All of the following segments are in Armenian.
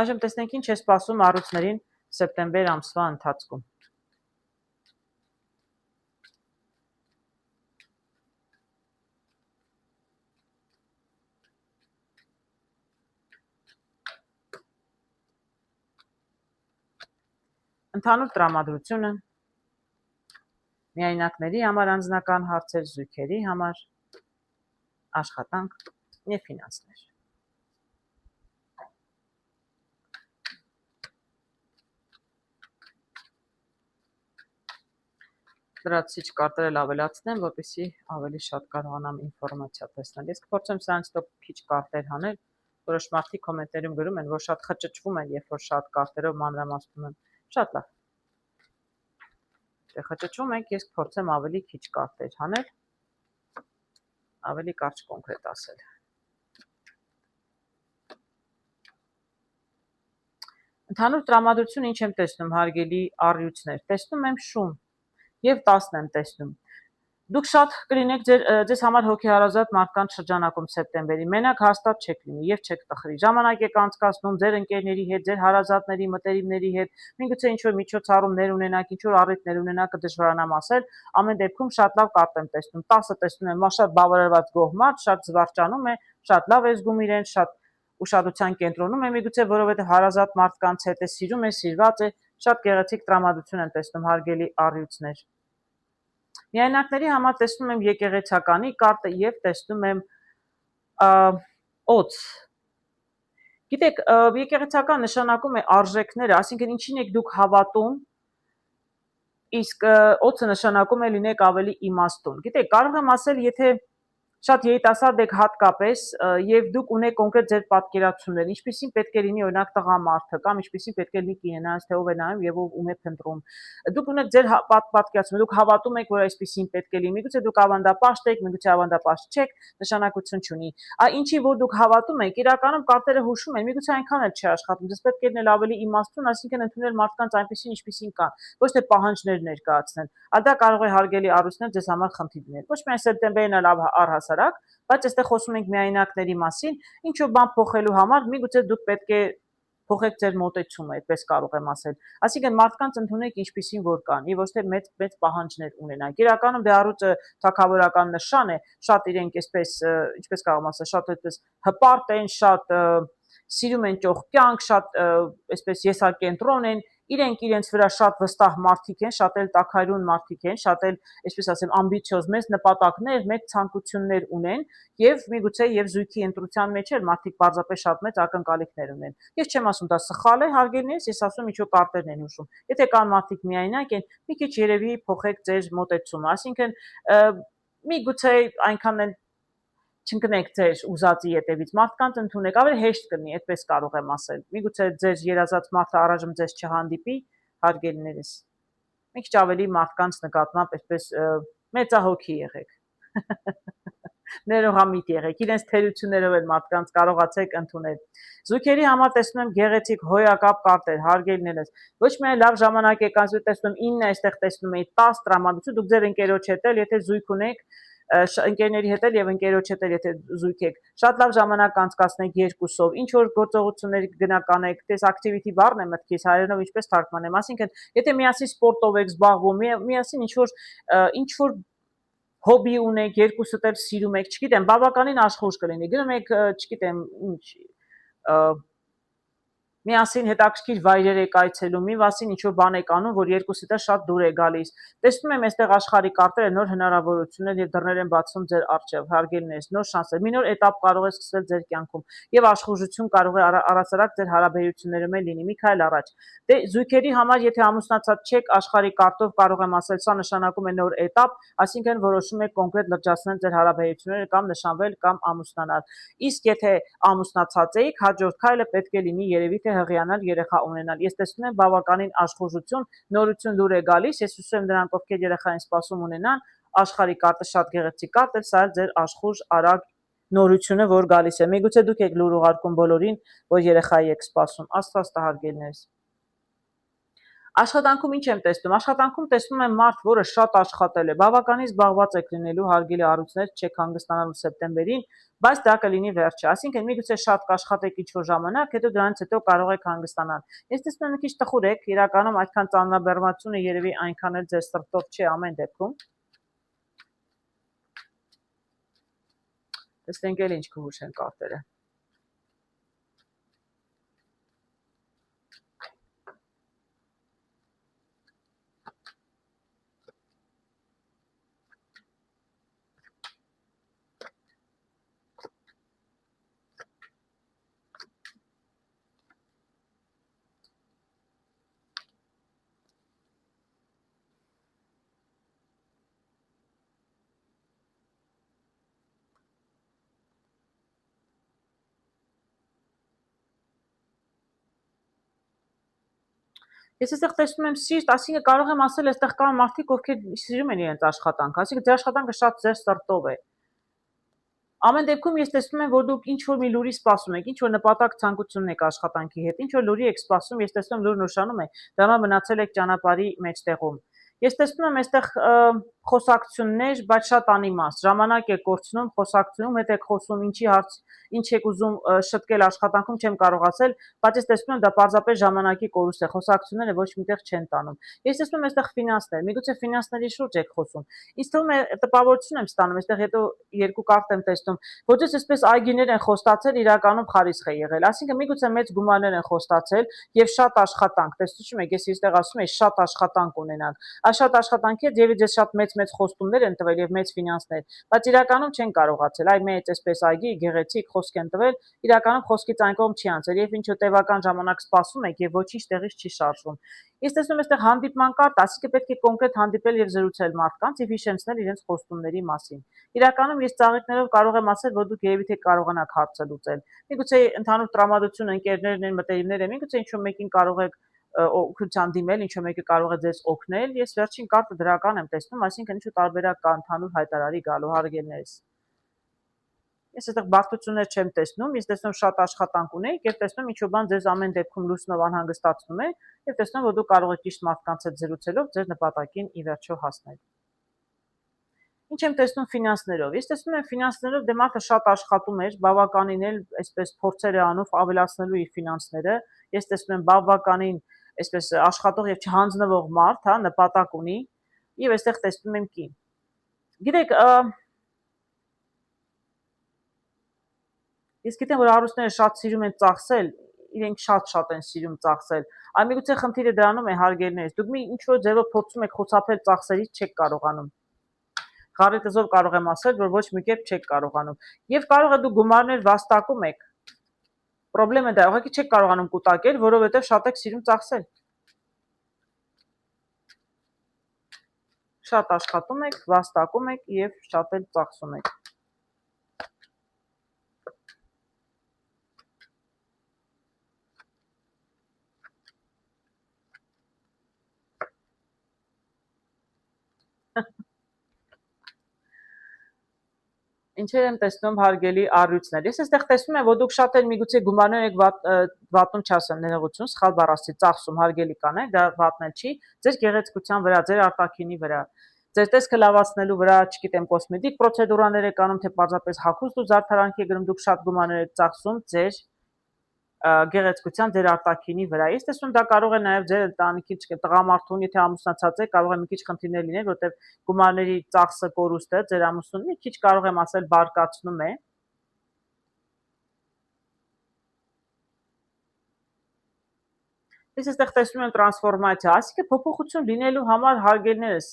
Այժմ տեսնենք ինչ է սպասում առույցներին սեպտեմբեր ամսվա ընթացքում։ Ընդհանուր տրամադրությունը միայնակների համար անձնական հարցեր, զույգերի համար աշխատանք եւ ֆինանսներ։ Լրացիչ կարտերը ավելացնեմ, որպեսզի ավելի շատ կարողանամ ինֆորմացիա տեսնել։ Ես կփորձեմ սրանից հետո քիչ կարտեր հանել, որոշ մարդիկ կոմենտներում գրում են, որ շատ խճճվում են, երբ որ շատ կարտերով մանրամասնում եմ։ Շատ լավ։ Դե խճճվում եք, ես կփորձեմ ավելի քիչ կարտեր հանել, ավելի կարճ կոնկրետ ասել։ Ընդհանուր տրամադրություն ինչ եմ տեսնում, հարգելի առյուծներ, տեսնում եմ շուն եւ 10 եմ տեսնում։ Դուք շատ կլինեք ձեզ համար հոգեհարազատ մարդկանց շրջանակում սեպտեմբերի, մենակ հաստատ չեք լինի եւ չեք տխրի։ Ժամանակ եք անցկացնում ձեր ընկերների հետ, ձեր հարազատների, մտերիմների հետ, միգուցե ինչ-որ միջոցառումներ ունենաք, ինչ-որ առիթներ ունենաք, կդժվարանամ ասել, ամեն դեպքում շատ լավ կարտ եմ տեսնում։ 10-ը տեսնում եմ շատ բավարարված գոհ մարդ, շատ զվարճանում է, շատ լավ է զգում իրեն, շատ ուշադրության կենտրոնում է, միգուցե որովհետեւ հարազատ մարդկանց հետ է, սիրում է, սիրված է, շատ գեղեցիկ տրամադրություն եմ տեսնում, հարգելի առյուծներ։ Միայնակների համար տեսնում եմ եկեղեցականի կարտը եւ տեսնում եմ օծ։ Գիտեք, եկեղեցական նշանակում է արժեքները, այսինքն ինչին եք դուք հավատում, իսկ օծը նշանակում է լինեք ավելի իմաստուն։ Գիտեք, կարող եմ ասել, եթե շատ երիտասարդ եք հատկապես եւ դուք ունեք կոնկրետ ձեր պատկերացումներ, ինչպեսին պետք է լինի օրինակ տղամարդը կամ ինչպեսին պետք է լինի կինը, նրանց թե ով է նայում եւ ում է փնտրում։ Դուք ունեք ձեր պատկերացումը, դուք հավատում եք, որ այսպեսին պետք է լինի։ Միգուցե դուք ավանդապաշտ եք, միգուցե ավանդապաշտ չեք, նշանակություն չունի։ Ինչի որ դուք հավատում եք, իրականում կարտերը հուշում են, միգուցե այնքան էլ չի աշխատում։ Դες պետք է լինել ավելի իմաստուն, այսինքն ընդունել մարդկանց այնպեսին, ինչպեսին կան, ոչ թե պահանջներ ներկայացնել։ Դա կարող է հարգելի առույցներ ձեզ համար խնդիր լինել։ Ոչ միայն սեպտեմբերն է լավ առհասարակ, բայց այստեղ խոսում ենք միայնակների մասին, ինչ-որ բան փոխելու համար միգուցե դուք պետք է փոխեք ձեր մոտեցումը, այդպես կարող եմ ասել։ Այսինքն մարդկանց ընդունեք ինչպեսին որ կան, եւ ոչ թե մեծ պահանջներ ունենանք։ Իրականում դա առյուծը թագավորական նշան է, շատ իրենք այսպես, ինչպես կարող եմ ասել, շատ այդպես հպարտ են, շատ սիրում են ճոխ կյանք, շատ այսպես եսակենտրոն են, իրենք իրենց վրա շատ վստահ մարդիկ են, շատ էլ տաքայրուն մարդիկ են, շատ էլ, այսպես ասեմ, ամբիցիոզ, մեծ նպատակներ, մեծ ցանկություններ ունեն եւ միգուցե եւ զույգի ընտրության մեջ էլ մարդիկ պարզապես շատ մեծ ակնկալիքներ ունեն։ Ես չեմ ասում դա սխալ է, հարգելիներս, ես ասում ինչ որ կարտերն են հուշում։ Եթե կան մարդիկ միայնակ են, մի քիչ երևի փոխեք ձեր մոտեցումը, այսինքն միգուցե այնքան էլ չընկնեք ձեր ուզածի ետևից, մարդկանց ընդունեք, ավելի հեշտ կլինի, այդպես կարող եմ ասել։ Միգուցե ձեր երազած մարդը առայժմ ձեզ չհանդիպի, հարգելիներս։ Մի քիչ ավելի մարդկանց նկատմամբ այսպես մեծահոգի եղեք։ Ներողամիտ եղեք, իրենց թերություններով էլ մարդկանց կարողացեք ընդունել։ Զույգերի համար տեսնում եմ գեղեցիկ հոյակապ կարտեր, հարգելիներս։ Ոչ միայն լավ ժամանակ եք անցնում, տեսնում 9 այստեղ տեսնում եք 10 տրամադրություն, դուք ձեր ընկերոջ հետ էլ, եթե զույգ ունեք, ընկերների հետ էլ եւ ընկերոջ հետ էլ եթե զույգ եք, շատ լավ ժամանակ անցկացնեք երկուսով, ինչ որ գործողություններ գնականեք, տես activity բառն է մտքից հայերենով ինչպես թարգմանեմ, այսինքն եթե միասին սպորտով եք զբաղվում, միասին ինչ որ հոբի ունեք, երկուսդ էլ սիրում եք, չգիտեմ, բավականին աշխուժ կլինի։ Գնում եք, չգիտեմ, ինչ միասին հետաքրքիր վայրեր եք այցելում, միասին ինչ-որ բան եք անում, որ երկուսիդ էլ շատ դուր է գալիս։ Տեսնում եմ այստեղ աշխարհի կարտերը նոր հնարավորություններ եւ դռներ են բացում ձեր առջեւ, հարգելիներս, նոր շանսեր, մի նոր этап կարող է սկսվել ձեր կյանքում եւ աշխուժություն կարող է առասարակ ձեր հարաբերություններում էլ լինի։ Մի քայլ առաջ։ Դե զույգերի համար, եթե ամուսնացած չեք, աշխարհի կարտով կարող եմ ասել, սա նշանակում է նոր этап, այսինքն որոշում եք կոնկրետ լրջացնել ձեր հարաբերությունները կամ նշանվել կամ ամուսնանալ։ Իսկ եթե ամուսնացած եք, հաջորդ քայլը պետք է լինի երևի թե հղիանալ, երեխա ունենալ։ Ես տեսնում եմ բավականին աշխուժություն, նորություն դուր է գալիս, ես հուսում եմ նրանք, ովքեր երեխա են սպասում ունենան, աշխարհի կարտը շատ գեղեցիկ կարտ է, սա ձեր աշխուժ արագ նորությունը, որ գալիս է։ Միգուցե դուք եք լուր ուղարկում բոլորին, որ երեխայի եք սպասում։ Աստված տա հարգելիներս։ Աշխատանքում ինչ եմ տեսնում։ Աշխատանքում տեսնում եմ մարդ, որը շատ աշխատել է, բավականին զբաղված եք լինելու, հարգելի առույցներ, չեք հանգստանալու սեպտեմբերին, բայց դա կլինի վերջը։ Այսինքն միգուցե շատ կաշխատեք ինչ-որ ժամանակ, հետո դրանից հետո կարող եք հանգստանալ։ Ես տեսնում եմ մի քիչ տխուր եք, իրականում այդքան ծանրաբեռնվածությունը երևի այնքան էլ ձեր սրտով չի ամեն դեպքում։ Տեսնենք էլ ինչ կհուշ են կարտերը։ Ես այստեղ տեսնում եմ սիրտ, այսինքն կարող եմ ասել, այստեղ կան մարդիկ, ովքեր սիրում են իրենց աշխատանքը, այսինքն ձեր աշխատանքը շատ ձեր սրտով է։ Ամեն դեպքում ես տեսնում եմ, որ դուք ինչ որ մի լուրի սպասում եք, ինչ որ նպատակ ցանկություն եք աշխատանքի հետ, ինչ որ լուրի եք սպասում, ես տեսնում եմ լուրն ուշանում է, դրա մնացել եք ճանապարհի մեջտեղում։ Ես տեսնում եմ այստեղ խոսակցություններ, բայց շատ անիմաստ, ժամանակ եք կորցնում, խոսակցությունում հետ եք խոսում, ինչ եք ուզում շտկել աշխատանքում, չեմ կարող ասել, բայց ես տեսնում եմ դա պարզապես ժամանակի կորուստ է, խոսակցությունները ոչ միտեղ չեն տանում։ Ես տեսնում եմ այստեղ ֆինանսներ, միգուցե ֆինանսների շուրջ եք խոսում։ Ինձ թվում է տպավորություն եմ ստանում, այստեղ հետո երկու կարտ եմ տեսնում, ոչ այսպես այգիներ են խոստացել, իրականում խարիսխ է եղել։ Այսինքն միգուցե մեծ գումարներ են խոստացել եւ շատ աշխատանք, տեսնում եք, ես այստեղ ասում եմ շատ աշխատանք ունենալ։ Այս շատ աշխատանքի հետ եւ ձեզ շատ մեծ խոստումներ են տվել եւ մեծ ֆինանսներ, բայց իրականում չեն կարողացել։ Այ մեծ այսպես այգի գեղեցիկ խոսք են տվել, իրականում խոսքից այն կողմ չի անցել եւ ինչ որ տևական ժամանակ սպասում եք եւ ոչինչ տեղից չի շարժվում։ Ես տեսնում եմ այստեղ հանդիպման կարտ, ասիկը պետք է կոնկրետ հանդիպել եւ զրուցել մարդկանց եւ հիշեցնել իրենց խոստումների մասին։ Իրականում ես ծաղիկներով կարող եմ ասել, որ դուք երևի թե կարողանաք հարցը լուծել։ Միգուցե ընդհանուր տրամադրություն ընկերներն են, մտերիմներ են, միգուցե ինչ-որ մեկին կարող եք օգնության դիմել, ինչ-որ մեկը կարող է ձեզ օգնել։ Ես վերջին կարտը դրական եմ տեսնում, այսինքն ինչ-որ տարբերակ կա ընդհանուր հայտարարի գալու հարգելներս։ Ես այդտեղ բարդություններ չեմ տեսնում, ես տեսնում շատ աշխատանք ունեք եւ տեսնում ինչ-որ բան ձեզ ամեն դեպքում լուսնով անհանգստացնում է եւ տեսնում որ դուք կարող եք ճիշտ մարդկանց հետ զրուցելով ձեր նպատակին ի վերջո հասնել։ Ինչ եմ տեսնում ֆինանսներով։ Ես տեսնում եմ ֆինանսներով դե մարդը շատ աշխատում էր, բավականին էլ այսպես փորձեր է անում ավելացնելու իր ֆինանսները։ Ես տեսնում եմ բավականին այսպես աշխատող եւ չհանձնվող մարդ, հա, նպատակ ունի եւ այստեղ տեսնում եմ կին։ Գիտեք, ես գիտեմ, որ հարուստները շատ սիրում են ծախսել, իրենք շատ են սիրում ծախսել։ Այ միգուցե խնդիրը դրանում է հարգելներից։ Դուք մի ինչ որ ձևով փորձում եք խոցափել ծախսերից, չեք կարողանում։ Խառետզով կարող եմ ասել, որ ոչ մի կերպ չեք կարողանում։ Եվ կարող է դուք գումարներ վաստակում եք։ Պրոբլեմը դա է, ուղղակի չեք կարողանում կուտակել, որովհետև շատ եք սիրում ծախսել։ Շատ աշխատում եք, վաստակում եք եւ շատ էլ ծախսում եք։ Ինչեր եմ տեսնում հարգելի առույցներ։ Ես այստեղ տեսնում եմ, որ դուք շատ էլ միգուցե գումարներ եք վատնում չասեմ ներողություն, սխալ բառ ասացի, ծախսում հարգելի կանայք, դա վատնել չի, ձեր գեղեցկության վրա, ձեր արտաքինի վրա, ձեր տեսքը լավացնելու վրա, չգիտեմ, կոսմետիկ պրոցեդուրաներ եք անում, թե պարզապես հագուստ ու զարդարանքի եք գնում, դուք շատ գումարներ եք ծախսում ձեր գեղեցկության ձեր արտաքինի վրա։ Ես տեսնում դա կարող է նաև ձեր ընտանիքի տղամարդուն, եթե ամուսնացած է, կարող է մի քիչ խնդիրներ լինել, որտեղ գումարների ծախսը կորուստը ձեր ամուսնուն մի քիչ կարող եմ ասել բարկացնում է։ Ես այստեղ տեսնում եմ տրանսֆորմացիա, այսինքն փոփոխություն լինելու համար հարգելներս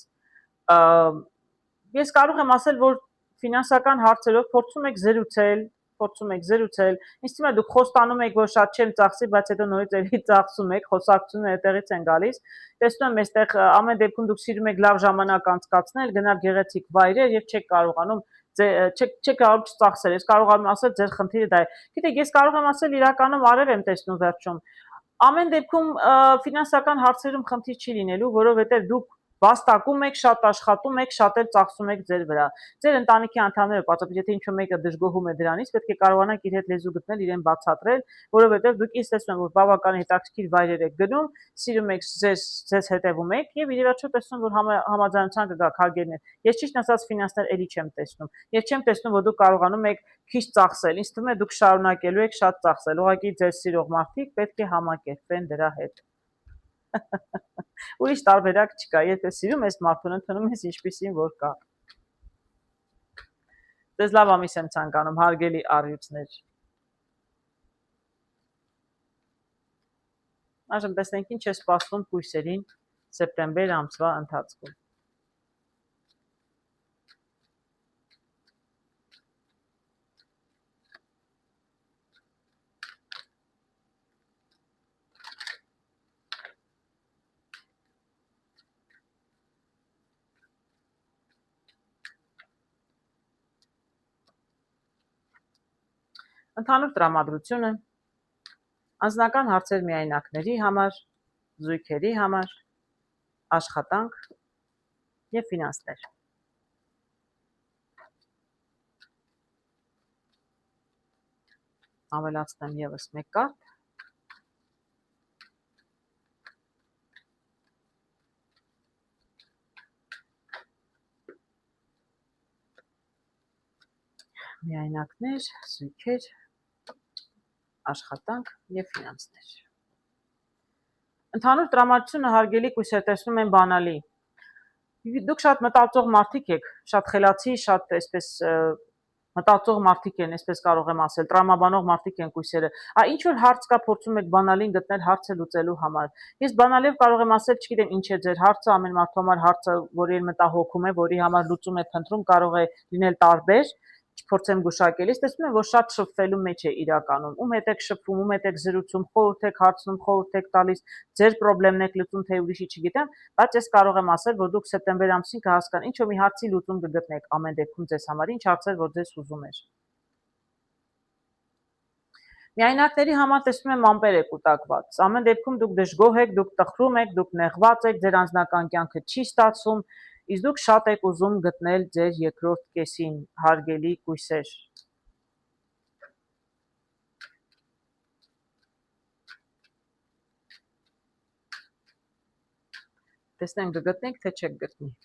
ես կարող եմ ասել, որ ֆինանսական հարցերով փորձում եք զրուցել, ինձ թվում է դուք խոստանում եք, որ շատ չեմ ծախսի, բայց հետո նորից էլի ծախսում եք, խոսակցությունները այդտեղից են գալիս։ Տեսնում եմ այստեղ ամեն դեպքում դուք սիրում եք լավ ժամանակ անցկացնել, գնալ գեղեցիկ վայրեր եւ չեք կարողանում չեք կարող չծախսել։ Ես կարող եմ ասել ձեր խնդիրը դա է։ Գիտեք, ես կարող եմ ասել իրականում արև եմ տեսնում վերջում։ Ամեն դեպքում ֆինանսական հարցերում խնդիր չի լինելու, որովհետեւ դուք վաստակում եք, շատ աշխատում եք, շատ էլ ծախսում եք ձեր վրա։ Ձեր ընտանիքի անդամները պատճառ, եթե ինչ-որ մեկը դժգոհում է դրանից, պետք է կարողանաք իր հետ լեզու գտնել, իրեն բացատրել, որովհետև դուք ինձ տեսնում եք, որ բավական հետաքրքիր վայրեր եք գնում, սիրում եք ձեզ հետևում եք եւ ի վերջո տեսնում որ համաձայնության կգաք հարգելներ։ Ես ճիշտ ասած ֆինանսներ էլի չեմ տեսնում։ Եվ չեմ տեսնում, որ դուք կարողանում եք քիչ ծախսել։ Ինձ թվում է դուք շարունակելու եք շատ ծախսել։ Ուղղակի ձեր սիրող մարդիկ պետք է համակերպվեն դրա հետ։ Ուրիշ տարբերակ չկա, եթե սիրում ես մարդուն, ընդունում ես ինչպիսին որ կա։ Ձեզ լավ ամիս եմ ցանկանում, հարգելի առյուծներ։ Այժմ տեսնենք ինչ է սպասվում կույսերին սեպտեմբեր ամսվա ընթացքում։ Ընդհանուր տրամադրությունը անձնական հարցեր միայնակների համար, զույգերի համար, աշխատանք եւ ֆինանսներ։ Ավելացնեմ եւս մեկ կարտ։ Միայնակներ, զույգեր, աշխատանք եւ ֆինանսներ։ Ընդհանուր տրամադրությունը հարգելի կույսեր տեսնում են բանալի։ Դուք շատ մտածող մարդիկ եք, շատ խելացի, շատ այսպես մտածող մարդիկ են, այսպես կարող եմ ասել, տրամաբանող մարդիկ են կույսերը։ Ինչ որ հարց կա, փորձում եք բանալին գտնել հարցը լուծելու համար։ Ես բանալիով կարող եմ ասել, չգիտեմ ինչ է ձեր հարցը, ամեն մարդու համար հարցը, որի մտահոգում է, որի համար լուծում է փնտրում, կարող է լինել տարբեր, չփորձեմ գուշակել, ես տեսնում եմ, որ շատ շփվելու մեջ է իրականում, ում հետ եք շփվում, ում հետ եք զրուցում, խորհուրդ եք հարցնում, խորհուրդ եք տալիս, ձեր խնդիրներն եք լուծում, թե ուրիշի չգիտեմ, բայց ես կարող եմ ասել, որ դուք սեպտեմբեր ամսին կհասկանաք, ինչ-որ մի հարցի լուծում կգտնեք ամեն դեպքում ձեզ համար, ինչ հարցեր որ ձեզ ուզում էր։ Միայնակների համար տեսնում եմ ամպեր է կուտակված, ամեն դեպքում դուք դժգոհ եք, դուք տխրում եք, դուք նեղված եք, ձեր անձնական կյանքը չի ստացվում, իսկ դուք շատ եք ուզում գտնել ձեր երկրորդ կեսին, հարգելի կույսեր։ Տեսնենք կգտնենք, թե չեք գտնի։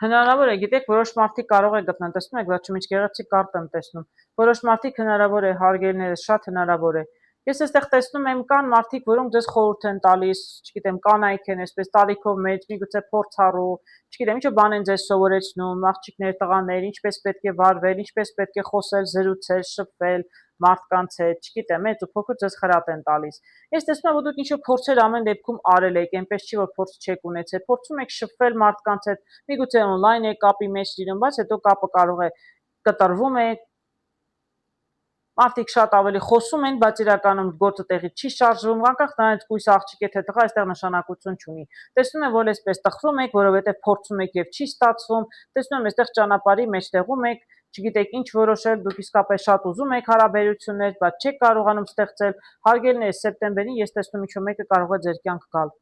Հնարավոր է, գիտեք, որոշ մարդիկ կարող է գտնեն, տեսնում եք, վերջում ինչ գեղեցիկ կարտ եմ տեսնում։ Որոշ մարդիկ հնարավոր է, հարգելիներս, շատ հնարավոր է։ Ես այստեղ տեսնում եմ կան մարդիկ, որոնք ձեզ խորհուրդ են տալիս, չգիտեմ, կանայք են, այսպես տարիքով մեծ, միգուցե փորձառու, չգիտեմ, ինչ-որ բան են ձեզ սովորեցնում, աղջիկներ, տղաներ, ինչպես պետք է վարվել, ինչպես պետք է խոսել, զրուցել, շփվել մարդկանց հետ, չգիտեմ, մեծ ու փոքր ձեզ խրատ են տալիս։ Ես տեսնում եմ, որ դուք ինչ-որ փորձեր ամեն դեպքում արել եք, այնպես չի, որ փորձ չեք ունեցել, փորձում եք շփվել մարդկանց հետ, միգուցե օնլայն է կապի մեջ լինում, բայց հետո կապը կարող է կտրվում է, մարդիկ շատ ավելի խոսում են, բայց իրականում գործը տեղից չի շարժվում, անկախ նրանից կույս աղջիկ է թե տղա, այստեղ նշանակություն չունի։ Տեսնում եմ, որ այսպես տխրում եք, որովհետև փորձում եք եւ չի ստացվում, տեսնում եմ, այստեղ ճանապարհի մեջտեղում եք, չգիտեք ինչ որոշել, դուք իսկապես շատ ուզում եք հարաբերություններ, բայց չեք կարողանում ստեղծել։ Հարգելիներ, սեպտեմբերին ես տեսնում ինչ-որ մեկը կարող է ձեր կյանք գալ։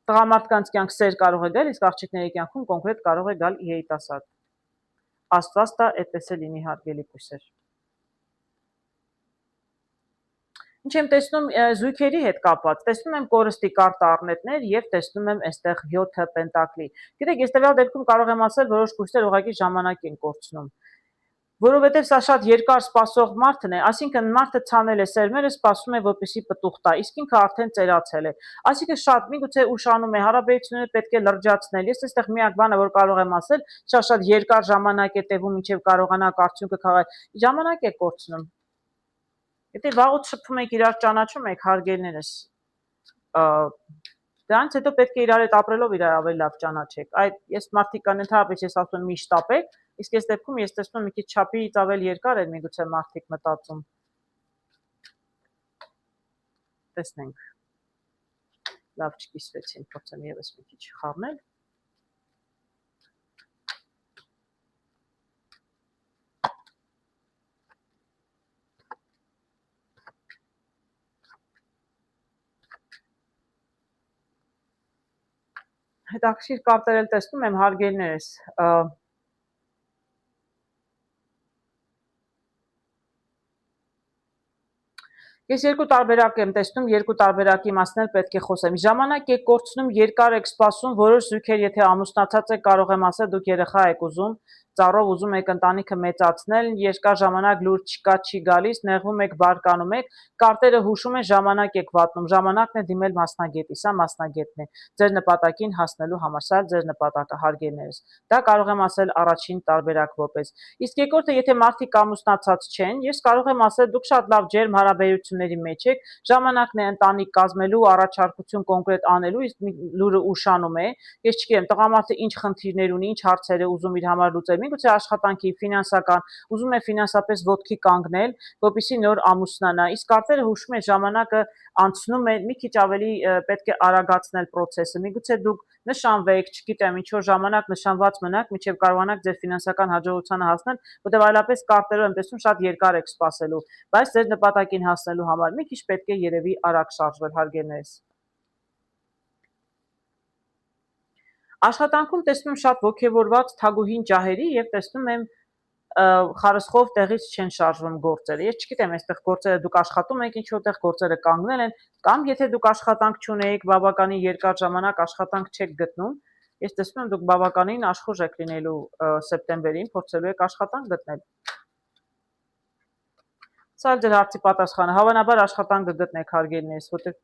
Տղամարդկանց կյանք սեր կարող է գալ, իսկ աղջիկների կյանքում կոնկրետ կարող է գալ երիտասարդ։ Աստված տա, այդպես է լինի, հարգելի կույսեր։ Ինչ եմ տեսնում զույգերի հետ կապված, տեսնում եմ կորստի կարտ առնետներ եւ տեսնում եմ այստեղ 7 պենտակլի։ Գիտեք, ես տվյալ դեպքում կարող եմ ասել, որոշ կույսեր ուղղակի ժամանակ են կորցնում։ Որովհետև սա շատ երկար սպասող մարդն է, այսինքն մարդը ցանել է սերմերը, սպասում է, որպեսզի պտուղ տա, իսկ ինքը արդեն ծերացել է։ Այսինքն շատ միգուցե ուշանում է, հարաբերությունները պետք է լրջացնել։ Ես այստեղ միակ բանը, որ կարող եմ ասել, շատ երկար ժամանակ է տևում, մինչև կարողանաք արդյունքը քաղել։ Ժամանակ է կորցնում։ Եթե վաղուց շփվում եք, իրար ճանաչում եք, հարգելիներս, դրանից հետո պետք է իրար հետ ապրելով իրար ավելի լավ ճանաչեք։ Այդ ես մարդիկ կան ընդհանրապես ես ասում եմ մի շտապեք, իսկ այս դեպքում ես տեսնում եմ մի քիչ չափից ավելի երկար են միգուցե մարդիկ մտածում։ Տեսնենք։ լավ չկիսվեցին, փորձեմ եւս մի քիչ խառնել։ Հետաքրքիր կարտեր էլ տեսնում եմ, հարգելներս, ես երկու տարբերակ եմ տեսնում, երկու տարբերակի մասն էլ պետք է խոսեմ։ Ժամանակ եք կորցնում, երկար եք սպասում, որոշ զույգեր, եթե ամուսնացած եք, կարող եմ ասել, դուք երեխա եք ուզում, ծառով ուզում եք ընտանիքը մեծացնել, երկար ժամանակ լուր չկա, չի գալիս, նեղվում եք, բարկանում եք, կարտերը հուշում են, ժամանակ եք վատնում, ժամանակն է դիմել մասնագետի, սա մասնագետն է, ձեր նպատակին հասնելու համար, սա ձեր նպատակը, հարգելներս։ Դա կարող եմ ասել առաջին տարբերակ որպես։ Իսկ երկրորդը, եթե մարդիկ ամուսնացած չեն, ես կարող եմ ասել, դուք շատ լավ ջերմ հարաբերությունների մեջ եք, ժամանակն է ընտանիք կազմելու, առաջարկություն կոնկրետ անելու, իսկ լուրը ուշանում է, ես չգիտեմ, տղամարդը ինչ խնդիրներ ունի, ինչ հարցեր է ուզում իր համար լուծել, միգուցե աշխատանքի, ֆինանսական, ուզում է ֆինանսապես ոտքի կանգնել, որպեսզի նոր ամուսնանա, իսկ կարտերը հուշում են ժամանակը անցնում է, մի քիչ ավելի պետք է արագացնել process-ը, միգուցե դուք նշանվեք, չգիտեմ, ինչ որ ժամանակ նշանված մնաք, մինչև կարողանաք ձեր ֆինանսական հաջողությանը հասնել, որտեղ այլապես կարտերով եմ տեսնում շատ երկար եք սպասելու, բայց ձեր նպատակին հասնելու համար մի քիչ պետք է երևի արագ շարժվել, հարգելներս։ Աշխատանքում տեսնում եմ շատ ոգևորված թագուհին ջահերի եւ տեսնում եմ խարսխով տեղից չեն շարժվում գործերը։ Ես չգիտեմ, այստեղ գործերը դուք աշխատում եք ինչ որտեղ, գործերը կանգնել են, կամ եթե դուք աշխատանք չունեիք, բավականին երկար ժամանակ աշխատանք չեք գտնում, ես տեսնում եմ դուք բավականին աշխուժ եք լինելու սեպտեմբերին, փորձելու եք աշխատանք գտնել։ Սա ձեր հարցի պատասխանը, հավանաբար աշխատանք կգտնեք, հարգելիներս, որտեղ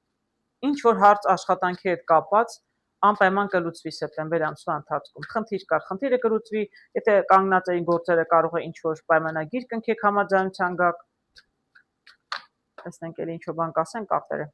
ինչ որ հարց աշխատանքի հետ կապված անպայման կլուծվի սեպտեմբեր ամսվա ընթացքում։ Խնդիր կար, խնդիրը կլուծվի, եթե կանգնած էին գործերը, կարող է ինչ-որ պայմանագիր կնքեք, համաձայնության գաք։ Տեսնենք էլի ինչ-որ բան կասեն կարտերը։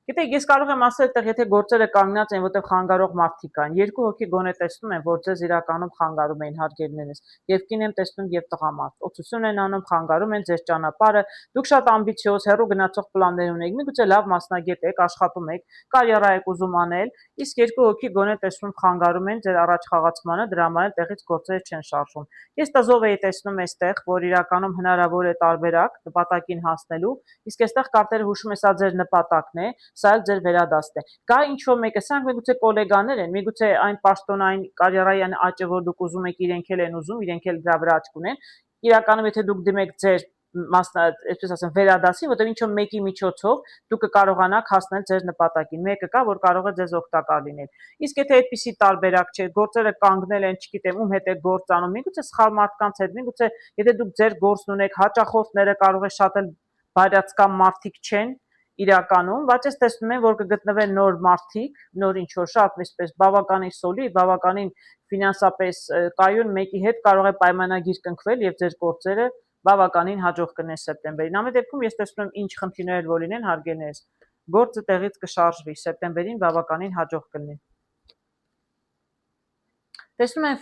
Գիտեք, ես կարող եմ ասել, այդտեղ եթե գործերը կանգնած են, որտեղ խանգարող մարդիկ կան, երկու հոգի գոնե տեսնում են, որ ձեզ իրականում խանգարում էին, հարգելիներս, եւ կին եմ տեսնում եւ տղամարդ, օծություն են անում, խանգարում են ձեր ճանապարհը, դուք շատ ամբիցիոզ, հեռու գնացող պլաններ ունեք, միգուցե լավ մասնագետ եք, աշխատում եք, կարիերա եք ուզում անել, իսկ երկու հոգի գոնե տեսնում խանգարում են ձեր առաջ խաղացմանը, դրա համար էլ տեղից գործերը չեն շարժվում։ Ես տզով էի տեսնում այստեղ, որ իրականում հնարավոր է տարբերակ նպատակին հասնելու, իսկ այստեղ կարտերը հուշում է, սա ձեր նպատակն է, սա էլ ձեր վերադասն է։ Կա ինչ-որ մեկը, սրանք միգուցե կոլեգաներ են, միգուցե այն պաշտոնային կարիերայի այն աճը, որ դուք ուզում եք, իրենք էլ են ուզում, իրենք էլ դրա վրա աճք ունեն։ Իրականում եթե դուք դիմեք ձեր այսպես ասեմ, վերադասի, որտեղ ինչ-որ մեկի միջոցով դուք կկարողանաք հասնել ձեր նպատակին։ Մեկը կա, որ կարող է ձեզ օգտակար լինել։ Իսկ եթե այդպիսի տարբերակ չէ, գործերը կանգնել են, չգիտեմ, ում հետ է գործ անում, միգուցե սխալ մարդկանց հետ, միգուցե եթե դուք ձեր գործն ունեք, հաճախորդները կարող է շատ էլ բարյացկամ մարդիկ չեն, իրականում, բայց ես տեսնում եմ, որ կգտնվեն նոր մարդիկ, նոր ինչ-որ շատ այսպես բավականին սոլիդ, բավականին ֆինանսապես կայուն մեկի հետ կարող է պայմանագիր կնքվել եւ ձեր գործերը բավականին հաջող կնեն սեպտեմբերին։ Ամեն դեպքում ես տեսնում եմ ինչ խնդիրներ որ լինեն, հարգելիներս, գործը տեղից կշարժվի, սեպտեմբերին բավականին հաջող կլինի։ Տեսնում եմ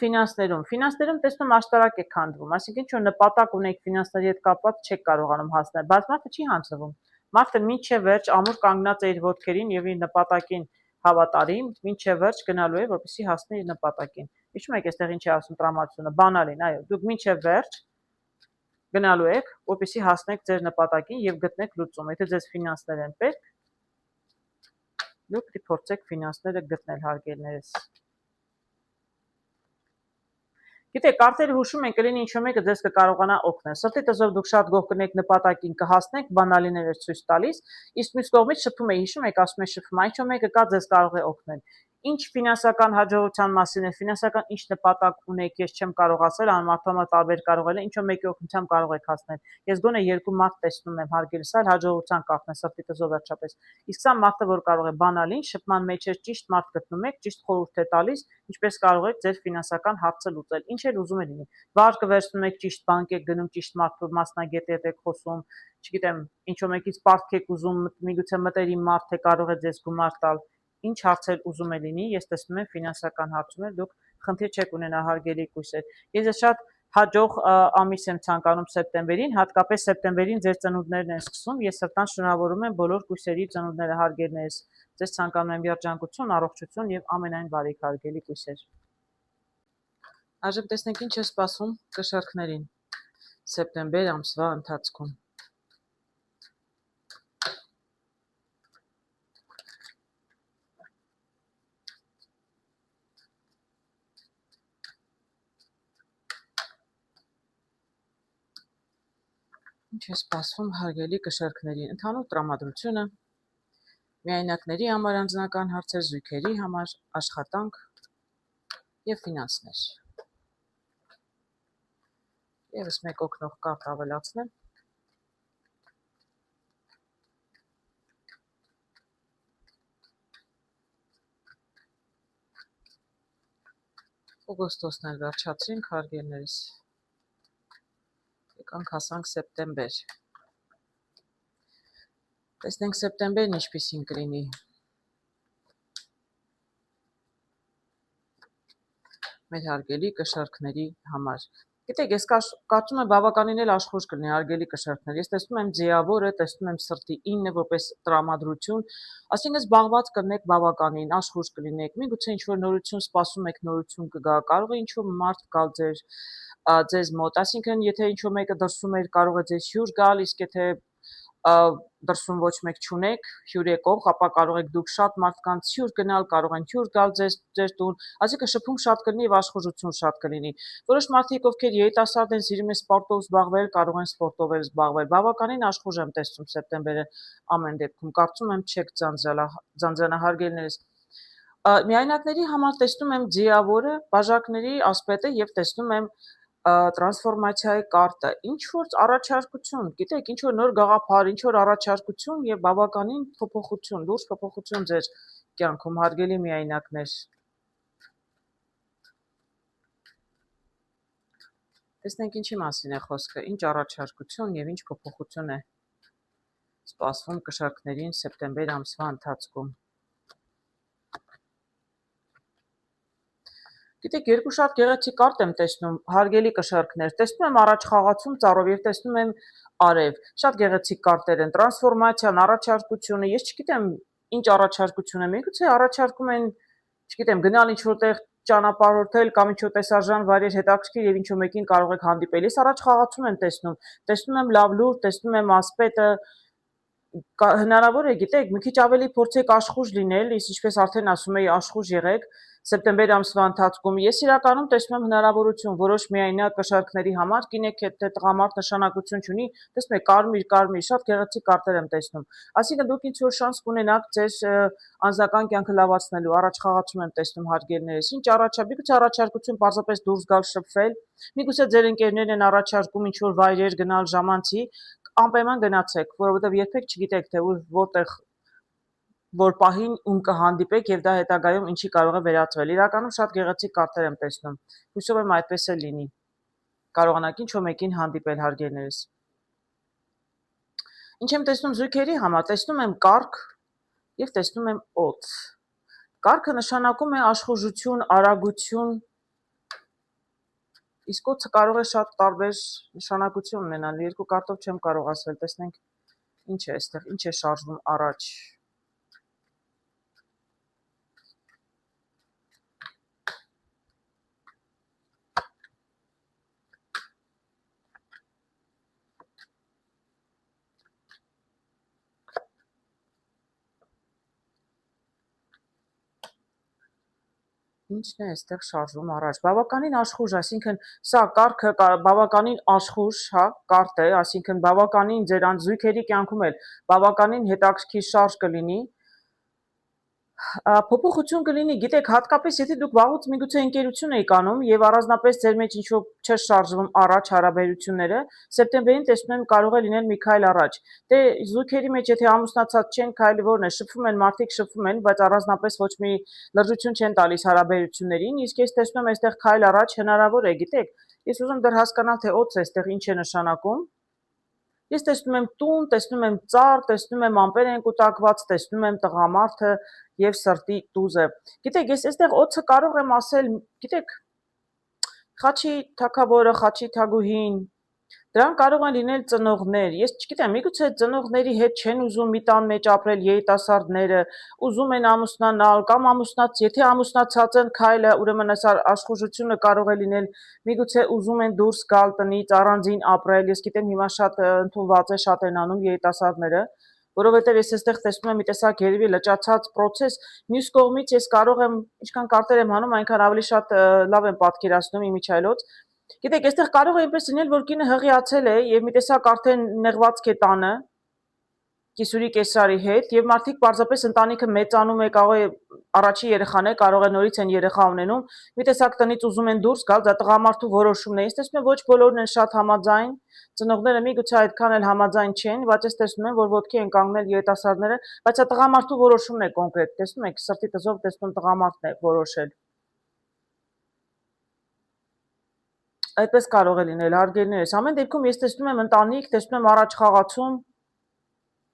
ֆինանսներում տեսնում աշտարակ է քանդվում, այսինքն ինչ որ նպատակ ունեք ֆինանսների հետ կապված չեք կարողանում հասնել, բայց մարդը չի հանձնվում։ Մարդը մինչև վերջ ամուր կանգնած է իր ոտքերին եւ իր նպատակին հավատարիմ, մինչև վերջ գնալու է, որպեսզի հասնի իր նպատակին։ Հիշում եք, այստեղ ինչ է ասում տրամադրությունը, բանալին, այո, դուք մինչև վերջ գնալու եք, որպեսզի հասնեք ձեր նպատակին եւ գտնեք լուծում։ Եթե ձեզ ֆինանսներ են պետք, դուք փորձեք ֆինանսները գտնել, հարգելիներս։ Գիտեք, կարտերը հուշում են կլինի ինչ-որ մեկը ձեզ կկարողանա օգնել։ Սրտի տզով դուք շատ գոհ կնեք նպատակին կհասնեք, բանալիներ է ցույց տալիս, իսկ մյուս կողմից շփում է, հիշում եք, ասում է շփում, ինչ-որ մեկը կա ձեզ կարող է օգնել։ Ինչ ֆինանսական հաջողության մասին է, ֆինանսական ինչ նպատակ ունեք, ես չեմ կարող ասել, անմարդամա տարբեր կարող է, ինչ-որ մեկի օգնությամբ կարող եք հասնել։ Ես գոնե երկու մարդ տեսնում եմ, հարգելիս, այլ հաջողության կախնե սրտի տզով վերջապես։ Իսկ սա մարդը, որ կարող է բանալին, շփման մեջ է ճիշտ մարդ գտնում եք, ճիշտ խորհուրդ է տալիս, ինչպես կարող եք ձեր ֆինանսական հարցը լուծել։ Ինչ էլ ուզում է լինի։ Վար կվերցնում եք, ճիշտ բանկ եք գնում, ճիշտ մարդու մասնագետի հետ եք խոսում, չգիտեմ, ինչ-որ մեկից պարտք եք ուզում, միգուցե մտերիմ մարդ է կարող է ձեզ գումար տալ։ Ինչ հարցեր ուզում է լինի, ես տեսնում եմ ֆինանսական հարցում էլ դուք խնդիր չեք ունենա, հարգելի կույսեր։ Ես շատ հաջող ամիս եմ ցանկանում սեպտեմբերին, հատկապես սեպտեմբերին ձեր ծնունդներն են սկսում, ես սրտան շնորհավորում եմ բոլոր կույսերի ծնունդները հարգելներս, ձեզ ցանկանում եմ երջանկություն, առողջություն եւ ամենայն բարիք հարգելի կույսեր։ Այժմ տեսնենք ինչ է սպասում կշեռքներին սեպտեմբեր ամսվա ընթացքում։ Ինչ է սպասվում հարգելի կշեռքներին, ընդհանուր տրամադրությունը, միայնակների համար անձնական հարցեր, զույգերի համար, աշխատանք եւ ֆինանսներ։ Եվս մեկ օգնող կարտ ավելացնեմ։ Օգոստոսն էլ վերջացրինք հարգելներս։ Եկանք հասանք սեպտեմբեր։ Տեսնենք սեպտեմբերն ինչպիսին կլինի։ Մեր հարգելի կշեռքների համար։ Գիտեք, ես կարծում եմ բավականին էլ աշխույժ կլինի հարգելի կշեռքներ։ Ես տեսնում եմ ձիավորը, տեսնում եմ սրտի 9 որպես տրամադրություն, այսինքն զբաղված կլինեք բավականին, աշխույժ կլինեք։ Միգուցե ինչ-որ նորություն սպասում եք, նորություն կգա, կարող է ինչ-որ մարդ գալ ձեզ մոտ, այսինքն եթե ինչ-որ մեկը դրսում էր, կարող է ձեզ հյուր գալ, իսկ եթե դրսում ոչ մեկ չունեք, հյուր եկող, ապա կարող եք դուք շատ մարդկանց հյուր գնալ, կարող են հյուր գալ ձեր տուն, այսինքն շփում շատ կլինի եւ աշխուժություն շատ կլինի։ Որոշ մարդիկ, ովքեր երիտասարդ են, սիրում են սպորտով զբաղվել, կարող են սպորտով էլ զբաղվել։ Բավականին աշխուժ եմ տեսնում սեպտեմբերը ամեն դեպքում, կարծում եմ չեք ձանձրանահարգելներս։ Միայնակների համար տեսնում եմ ձիավորը, բաժակների ասպետը եւ տեսնում եմ տրանսֆորմացիայի կարտը, ինչ որ առաջարկություն, գիտեք, ինչ որ նոր գաղափար, ինչ որ առաջարկություն եւ բավականին փոփոխություն, լուրջ փոփոխություն ձեր կյանքում հարգելի միայնակներ։ Տեսնենք ինչի մասին է խոսքը, ինչ առաջարկություն եւ ինչ փոփոխություն է սպասվում կշեռքներին սեպտեմբեր ամսվա ընթացքում։ Գիտեք, երկու շատ գեղեցիկ կարտ եմ տեսնում, հարգելի կշեռքներ, տեսնում եմ առաջ խաղացում ծառով եւ տեսնում եմ արև, շատ գեղեցիկ կարտեր են, տրանսֆորմացիան, առաջարկությունը, ես չգիտեմ ինչ առաջարկություն է, միգուցե առաջարկում են, չգիտեմ, գնալ ինչ-որտեղ ճանապարհորդել կամ ինչ-որ տեսարժան վայրեր հետաքրքիր եւ ինչ-որ մեկին կարող եք հանդիպել, ես առաջ խաղացում եմ տեսնում եմ լավ լուր, տեսնում եմ ասպետը, հնարավոր է, գիտեք, մի քիչ ավելի փորձեք աշխուժ լինել, իսկ ինչպես արդեն ասում էի, աշխուժ եղեք սեպտեմբեր ամսվա ընթացքում։ Ես իրականում տեսնում եմ հնարավորություն որոշ միայնակ կշեռքների համար, կինեք թե տղամարդ նշանակություն չունի, տեսնում եք կարմիր, շատ գեղեցիկ կարտեր եմ տեսնում։ Այսինքն դուք ինչ որ շանս կունենաք ձեր անձնական կյանքը լավացնելու, առաջ խաղացում եմ տեսնում հարգելներս։ Ինչ միգուցե առաջարկություն պարզապես դուրս գալ շփվել, միգուցե ձեր ընկերներն են առաջարկում ինչ որ վայրեր գնալ ժամանցի, անպայման գնացեք, որովհետև երբեք չգիտեք, թե որտեղ որ պահին ում կհանդիպեք եւ դա հետագայում ինչի կարող է վերածվել։ Իրականում շատ գեղեցիկ կարտեր եմ տեսնում։ Հուսով եմ այդպես էլ լինի։ Կարողանաք ինչ որ մեկին հանդիպել հարգելներս։ Ինչ եմ տեսնում զույգերի համար, տեսնում եմ կառք եւ տեսնում եմ օձ։ Կառքը նշանակում է աշխուժություն, արագություն, իսկ օձը կարող է շատ տարբեր նշանակություն ունենալ։ Երկու կարտով չեմ կարող ասել, տեսնենք ինչ է այստեղ, ինչ է շարժվում առաջ։ Ինչն է այստեղ շարժվում առաջ։ Բավականին աշխուժ, այսինքն սա կառքը բավականին աշխուժ, հա, կարտ է, այսինքն բավականին ձեր զույգերի կյանքում էլ բավականին հետաքրքիր շարժ կլինի։ Փոփոխություն կլինի, գիտեք, հատկապես եթե դուք վաղուց միգուցե ընկերություն եք անում եւ առանձնապես ձեր մեջ ինչ-որ չէ շարժվում առաջ հարաբերությունները, սեպտեմբերին տեսնում եմ կարող է լինել մի քայլ առաջ։ Դե զույգերի մեջ եթե ամուսնացած չեն, քայլը որն է, շփվում են, մարդիկ շփվում են, բայց առանձնապես ոչ մի լրջություն չեն տալիս հարաբերություններին, իսկ ես տեսնում եմ այստեղ քայլ առաջ հնարավոր է, գիտեք։ Ես ուզում դեռ հասկանալ, թե օձը այստեղ ինչ է նշանակում։ Ես տեսնում եմ տուն, տեսնում եմ ծառ, տեսնում եմ ամպեր են կուտակված, տեսնում եմ տղամարդը եւ սրտի տուզը։ Գիտեք, ես այստեղ օձը կարող եմ ասել, գիտեք, խաչի թագավորը, խաչի թագուհին, դրանք կարող են լինել ծնողներ։ Ես չգիտեմ, միգուցե ծնողների հետ չեն ուզում մի տան մեջ ապրել երիտասարդները, ուզում են ամուսնանալ կամ եթե ամուսնացած են քայլը, ուրեմն այս աշխուժությունը կարող է լինել, միգուցե ուզում են դուրս գալ տնից, առանձին ապրել։ Ես գիտեմ հիմա շատ ընդունված է, շատ են անում երիտասարդները, որովհետև ես այստեղ տեսնում եմ մի տեսակ երևի լճացած process, մյուս կողմից ես կարող եմ, ինչքան կարտեր եմ անում, այնքան ավելի շատ լավ եմ պատկերացնում իմիջիայլոց։ Գիտեք, այստեղ կարող է այնպես լինել, որ կինը հղիացել է եւ մի տեսակ արդեն նեղվածք է տանը կիսուրի կեսարի հետ եւ մարդիկ պարզապես ընտանիքը մեծանում է, կարող է առաջի երեխան է, կարող է նորից են երեխա ունենում, մի տեսակ տնից ուզում են դուրս գալ, դա տղամարդու որոշումն է։ Ես տեսնում եմ ոչ բոլորն են շատ համաձայն, ծնողները միգուցե այդքան էլ համաձայն չեն, բայց ես տեսնում եմ, որ ոտքի են կանգնել երիտասարդները, բայց դա տղամարդու որոշումն է կոնկրետ, տեսնում եք, սրտի տզով տեսնում տղամարդն է որոշել։ Այդպես կարող է լինել, հարգելիներս։ Ամեն դեպքում ես տեսնում եմ ընտանիք, տեսնում եմ առաջ խաղացում,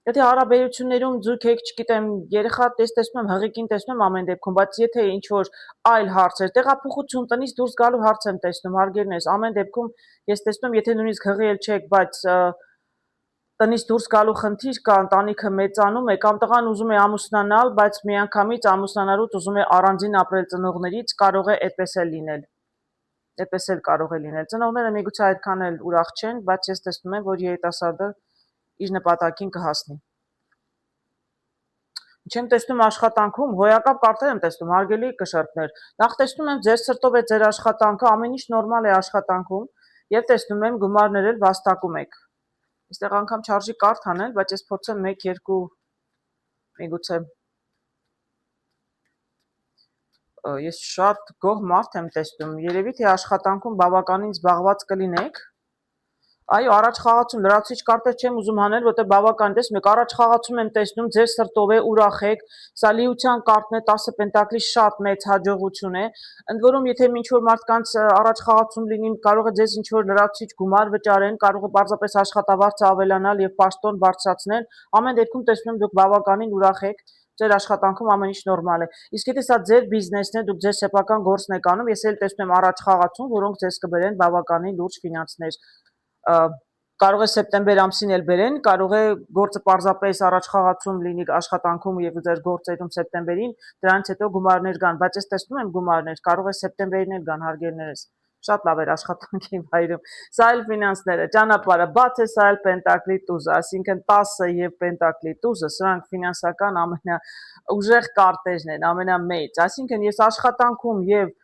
եթե հարաբերություններում ձուկ եք, չգիտեմ, երեխա տեսնում եմ, հղիկին տեսնում եմ ամեն դեպքում, բայց եթե ինչ-որ այլ հարցեր, տեղափոխություն, տնից դուրս գալու հարց եմ տեսնում, հարգելիներս, ամեն դեպքում ես տեսնում եմ, եթե նույնիսկ հղիել չեք, բայց տնից դուրս գալու խնդիր կա, ընտանիքը մեծանում է, կամ տղան ուզում է ամուսնանալ, բայց միանգամից ամուսնանալուց ուզում է առանձին ապրել ծնողներից, կարող է այդպես էլ լինել։ Այդպես էլ կարող է լինել։ Ծնողները միգուցե այդքան էլ ուրախ չեն, բայց ես տեսնում եմ, որ երիտասարդը իր նպատակին կհասնի։ Չեմ տեսնում աշխատանքում, հոյակապ կարտեր եմ տեսնում, հարգելի կշեռքներ։ Նախ տեսնում եմ ձեր սրտով է ձեր աշխատանքը, ամեն ինչ նորմալ է աշխատանքում, եւ տեսնում եմ գումարներ էլ վաստակում եք։ Այստեղ անգամ չարժի կարդ անել, բայց ես փորձեմ 1-2 միգուցե ես շատ գոհ մարդ եմ տեսնում, երևի թե աշխատանքում բավականին զբաղված կլինեք։ Այո, առաջ խաղացում լրացուցիչ կարտեր չեմ ուզում հանել, որտեղ բավական տեսնում եք, առաջ խաղացում եմ տեսնում, ձեր սրտով է, ուրախ եք, սա լիության կարտն է, 10 պենտակլի շատ մեծ հաջողություն է։ Ընդ որում, եթե ինչ-որ մարդկանց առաջ խաղացում լինի, կարող է ձեզ ինչ-որ լրացուցիչ գումար վճարեն, կարող է պարզապես աշխատավարձը ավելանալ եւ պաշտոն բարձրացնել։ Ամեն դեպքում տեսնում եմ դուք բավականին ուրախ եք, ձեր աշխատանքում ամեն ինչ նորմալ է։ Իսկ եթե սա ձեր բիզնեսն է, դուք ձեր սեփական գործն եք անում, ես էլ տեսնում եմ առաջ խաղացում, որոնք ձեզ կբերեն բավականին լուրջ ֆինանսներ։ Կարող է սեպտեմբեր ամսին էլ բերեն, կարող է գործը պարզապես առաջ խաղացում լինի աշխատանքում եւ ձեր գործերում սեպտեմբերին, դրանից հետո գումարներ գան, բայց ես տեսնում եմ գումարներ, կարող է սեպտեմբերին էլ գան, հարգելիներս։ Շատ լավ էր աշխատանքի վայրում։ Սա էլ ֆինանսները, ճանապարհը բաց է, սա էլ պենտակլի տուզը, այսինքն 10-ը եւ պենտակլի տուզը, սրանք ֆինանսական ամենաուժեղ կարտերն են, ամենամեծ։ Այսինքն ես աշխատանքում եւ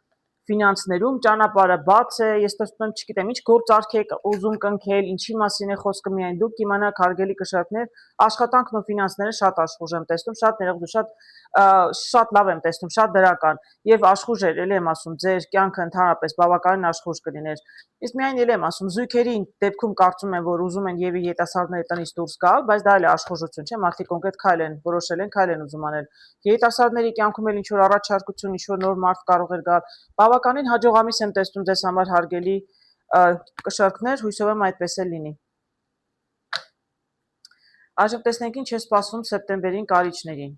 ֆինանսներում ճանապարհը բաց է, ես տեսնում եմ, չգիտեմ, ինչ գործարք եք ուզում կնքել, ինչի մասին է խոսքը միայն դուք կիմանաք, հարգելի կշեռքներ, աշխատանքն ու ֆինանսները շատ աշխուժ եմ տեսնում, շատ ներողություն, շատ լավ եմ տեսնում, շատ դրական եւ աշխուժ էր, ելի եմ ասում, ձեր կյանքը ընդհանրապես բավականին աշխուժ կլիներ։ Իսկ միայն ելի եմ ասում, զույգերի դեպքում կարծում եմ, որ ուզում են եւ երիտասարդները տնից դուրս գալ, բայց դա էլ է աշխուժություն, չէ՞, մարդիկ կոնկրետ քայլ են որոշել են, քայլ են ուզում անել։ Երիտասարդների կյանքում էլ ինչ որ առաջարկություն, ինչ որ նոր մարդ կարող է գալ։ Բավականին հաջողամիս եմ տեսնում ձեզ համար հարգելի կշեռքներ, հույսով եմ այդպես էլ լինի։ Այժմ տեսնենք ինչ է սպասվում սեպտեմբերին կարիճներին։